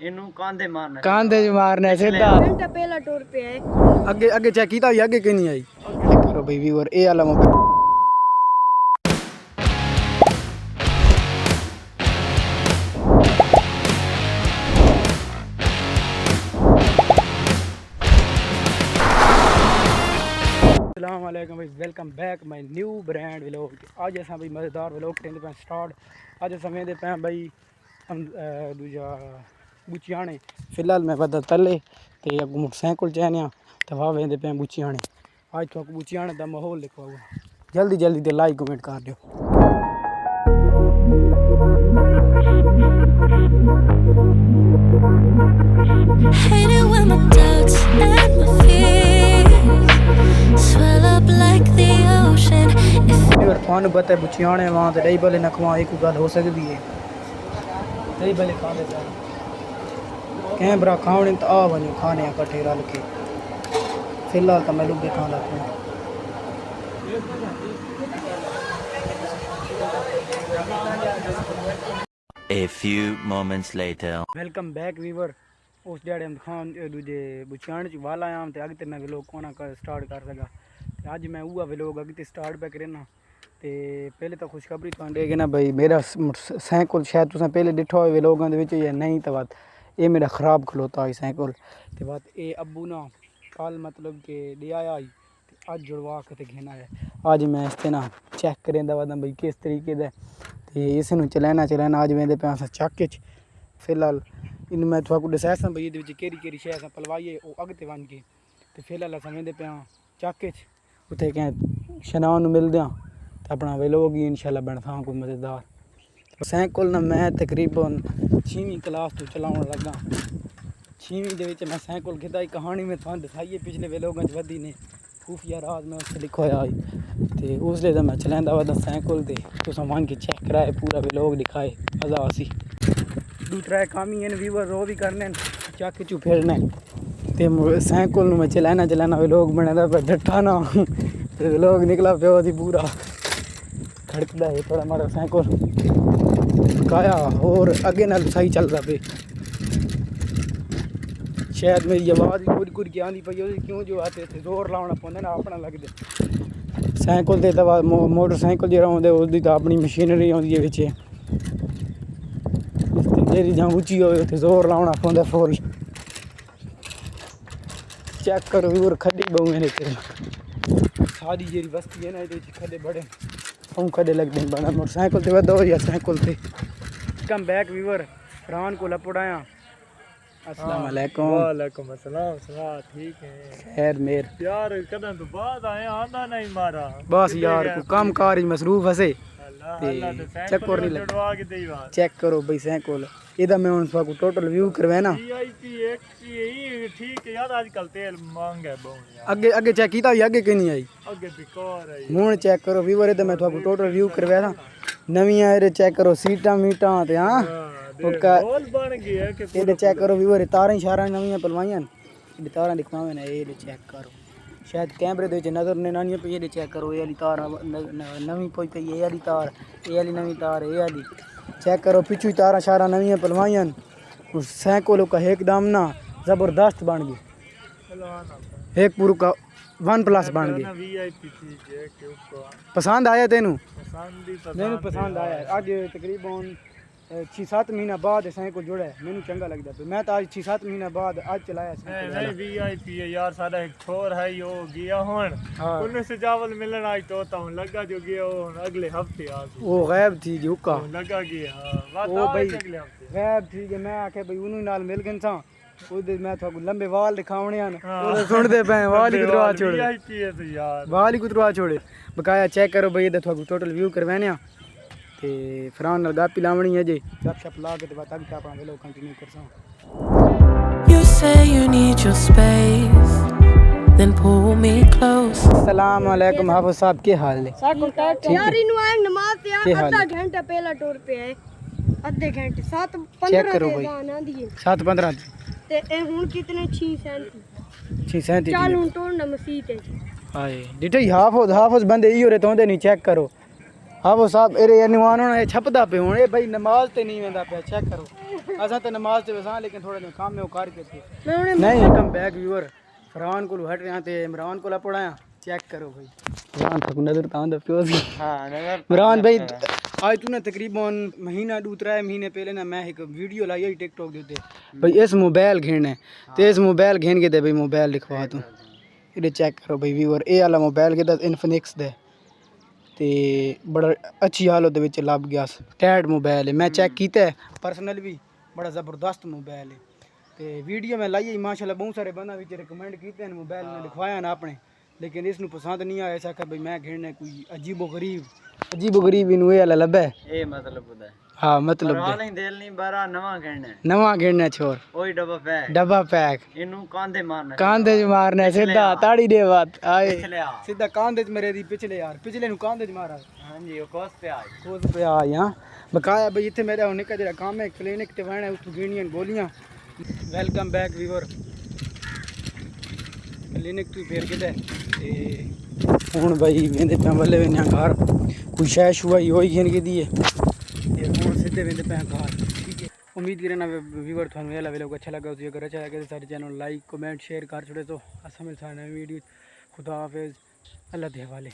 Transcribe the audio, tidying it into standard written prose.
इनू कांधे मारना है सीधा घंटा पहला टूर पे है आगे आगे चेक कीता आगे क्यों नहीं आई करो भाई व्यूअर ए वाला मोबाइल अस्सलाम वालेकुम भाई welcome back my new brand vlog आज असां भाई मज़ेदार व्लॉग करेंगे पे स्टार्ट आज असां वेंदे पे भाई हम दूजा बुचियाने फिलहाल मैं बदा तले ते अगू मोटरसाइकिल चैनिया तो वहाँ वेंदे पे बुचियाने आज तो बुचियाने का माहौल देखो जल्दी जल्दी ते लाइक कमेंट कर दियो Hate it when my doubts and my fears swell up like the ocean. अगर थानू पता है बुचियाने वहाँ तो दही भले न खवा एक गल हो सकती है दही भले खा लेते हैं कहीं बरा खाने तो आ वनो खाने कट्ठे रल के फिलहाल तो मैं लुबे खा लगा A few moments later. Welcome back viewer उस जड़े हम खान दूजे बुचियाने च वाला आया तो अगते मैं व्लॉग कोना कर स्टार्ट कर सका अज मैं उआ व्लॉग अगते स्टार्ट पे करना ते पहले तो खुशखबरी तुहानू दे ना भाई मेरा साइकिल शायद तुसें पहले डिठा होए व्लॉगां दे विच या नहीं तो बात ये मेरा ख़राब खलोता है साइकिल ते बात ये अब्बू ना कल मतलब के दे आया ही अज जुड़वा के घेना है अज मैं इसते ना चेक करेंदा वादा भाई किस तरीके दा ते इस नूं चलाना अज वेंदे पे असां चक्क च फिलहाल इन मैं थोड़ा दसां भाई ये केड़ी शै असां पलवाइए वो अगते वन के ते फिलहाल असां वेंदे पे चक्क च उत्थे कैं शनान मिलदे तो अपना व्लॉग ही इंशाल्लाह बनता कोई मज़ेदार साइकिल ना मैं तकरीबन 6वीं क्लास तो चलाउण लगा 6वीं दे विच मैं साइकिल खिदाई कहानी में तुहानू दसाई पिछले व्लॉगां च वधी ने खुफिया राज में उससे लिखा होया ते उसले तो मैं चलांदा वदा साइकिल ते तुसां वन के चेक कराए पूरा व्लॉग दिखाए मज़ा आसी दूसरा काम ही व्यूवर रो भी करने चक चू फिरने ते साइकिल मैं चलाना व्लॉग बनादा पर डट्ठा ना ते व्लॉग निकला पियो सी पूरा खड़कदा है थोड़ा मारा साइकिल काया और अगे नाल सही चलदा पे शायद मेरी आवाज़ भी कुछ के आंदी पई क्यों जो आते थे जोर लाना पौंदा ना अपना लगदे साइकिल ते तो मोटरसाइकिल जेह्ड़ा होंदे उसदी तो अपनी मशीनरी आउंदी है विच जेह्ड़ी जां उच्ची होए उत्थे जोर लाना पौंदा फुल चेक करो और खड्डी बहु ने सारी जेह्ड़ी बस्ती है ना इहदे विच खड्डे बड़े खड्डे लगदे बड़ा मोटरसाइकिल ते वधो या साइकिल ते कम बैक व्यूवर फरहान को लपड़ाया अस्सलाम वालेकुम वालेकुम अस्सलाम सला ठीक है खैर मेर यार कदम तो बाद आए आंदा नहीं मारा बस यार को काम कार ही मसरूफ हसे चेक कर नहीं जुड़वा के देई बात चेक करो भाई साइकिल इदा मैं हुन को टोटल व्यू करवाना वीआईपी एक ही ठीक है यार आजकल तेल महंगा है बहुत यार आगे आगे चेक कीता आगे क्यों नहीं आई आगे बेकार है हुन चेक करो व्यूवर इदा मैं को टोटल व्यू करवाना नवी आए चेक करो सीटा मीटा ते हां बोल बन गया कि ये चेक करो व्यूवर तारा शारा नवी पलवाइयां ये तारा दिखवावे ना ये चेक करो शायद कैमरे दे नजर ने नानी पे ये चेक करो ये वाली तार नवी पोई पे ये वाली तार ये वाली नवी तार ये वाली चेक करो पिछू तारा शारा नवी पलवाइयां साइकिल का एकदम ना जबरदस्त बन गई एक पूरा का OnePlus बन गई वीआईपी चीज है कि उसको पसंद आया तेनू पसंद ही मैनू पसंद आया आज तकरीबन 6-7 महीना बाद साइकिल जुड़ा है मैनू चंगा लगता पे मैं तो आज 6-7 महीना बाद आज चलाया नहीं वीआईपी है यार सारा एक छोर है यो गया हुन उन्हें से चावल मिलन आज तो हूं लगा जो गया हुन अगले हफ्ते आ वो गायब थी जुका लगा गया वो भाई गायब थी कि मैं आखे भाई उन्हीं नाल मिल गन सा ਉਹਦੇ मैं तो लंबे वाल दिखावने ਹਨ ਉਹ ਸੁਣਦੇ ਪਏ ਵਾਲ ਹੀ ਕੁਤਰਵਾ ਛੋੜੇ वीआईपी है तो यार ਵਾਲ ਹੀ ਕੁਤਰਵਾ ਛੋੜੇ ਬਕਾਇਆ ਚੈੱਕ ਕਰੋ ਬਈ ਇਹਦਾ ਤੁਹਾਨੂੰ ਟੋਟਲ ਵਿਊ ਕਰਵਾਣੇ ਆ ਤੇ ਫਰਾਂ ਨਾਲ ਗਾਪੀ ਲਾਵਣੀ ਹੈ ਜੀ ਗੱਪ ਸ਼ਪ ਲਾ ਕੇ ਤੇ ਬਾਅਦ ਤੱਕ ਆਪਾਂ ਵੀਡੀਓ ਕੰਟੀਨਿਊ ਕਰਸਾਂ You say you need your space, then pull me close. अस्सलाम वालेकुम हाफिज साहब के हाल है साइकिल टाइट यार इनु आए नमाज ते आधा घंटा पहला टूर पे है आधे घंटे 7:15 दे जाना दिए 7:15 ते ए हुन कितने 6:37 6:37 चल हुन टोड़ना मसीत है हाय डिटे हाफिज बंदे ई होरे तोंदे नहीं चेक करो हाँ वो साहब अरे यार निवान होना है छपदा पे होने भाई नमाज ते नहीं वेंदा पे चेक करो असा ते नमाज ते वसा लेकिन थोड़ा काम में वो करके थे नहीं कम बैक व्यूअर फरहान को हट रहा थे इमरान को पढ़ाया चेक करो भाई इमरान तक नजर तांदा प्योस हां नजर इमरान भाई आज तूने तकरीबन महीना 2-3 महीने पहले ना मैं एक वीडियो लाई है टिकटॉक दे उत्ते भाई इस मोबाइल घेने ते इस मोबाइल घेन के दे भाई मोबाइल लिखवा तू ये चेक करो भाई व्यूअर ए वाला मोबाइल के इन्फिनिक्स दे ते बड़ा अच्छी हालत विच लभ गया टैड मोबाइल है मैं चेक किया पर्सनल भी बड़ा ज़बरदस्त मोबाइल है ते वीडियो में लाई माशाल्लाह बहुत सारे बंदा विच रिकमेंड किए हैं मोबाइल में लिखवाया ना अपने लेकिन इसनू पसंद नहीं आया ऐसा भाई मैं घेरने कोई अजीबो गरीब इनू ये लभे ए मतलब बुदा हाँ मतलब वाले दिल नहीं बारा नवा घेरना छोर ओए डब्बा पैक इनू कांधे मारना सीधा ताड़ी दे बात आए पिछले आ सीधा कांधे मेरे दी पिछले नु कांधे मारा हां जी ओ कोस पे आ यहाँ बकाया भाई इतने मेरा होने का जरा काम है क्लिनिक ते वहना उस गिनियन गोलियां वेलकम बैक व्यूअर क्लिनिक तू फेर के दे हुन भाई वेंदे पे बल्ले वे घर कोई शय शुआ होई गन के दिए ते हुन सीधे वेंदे पे घर ठीक है उम्मीद करना व्यूअर थानू ये वीडियो अच्छा लगा तो अगर अच्छा लगे तो सारे चैनल लाइक कमेंट शेयर कर छोड़े तो असा मिल सारे नई वीडियो खुदा हाफिज अल्लाह दे हवाले।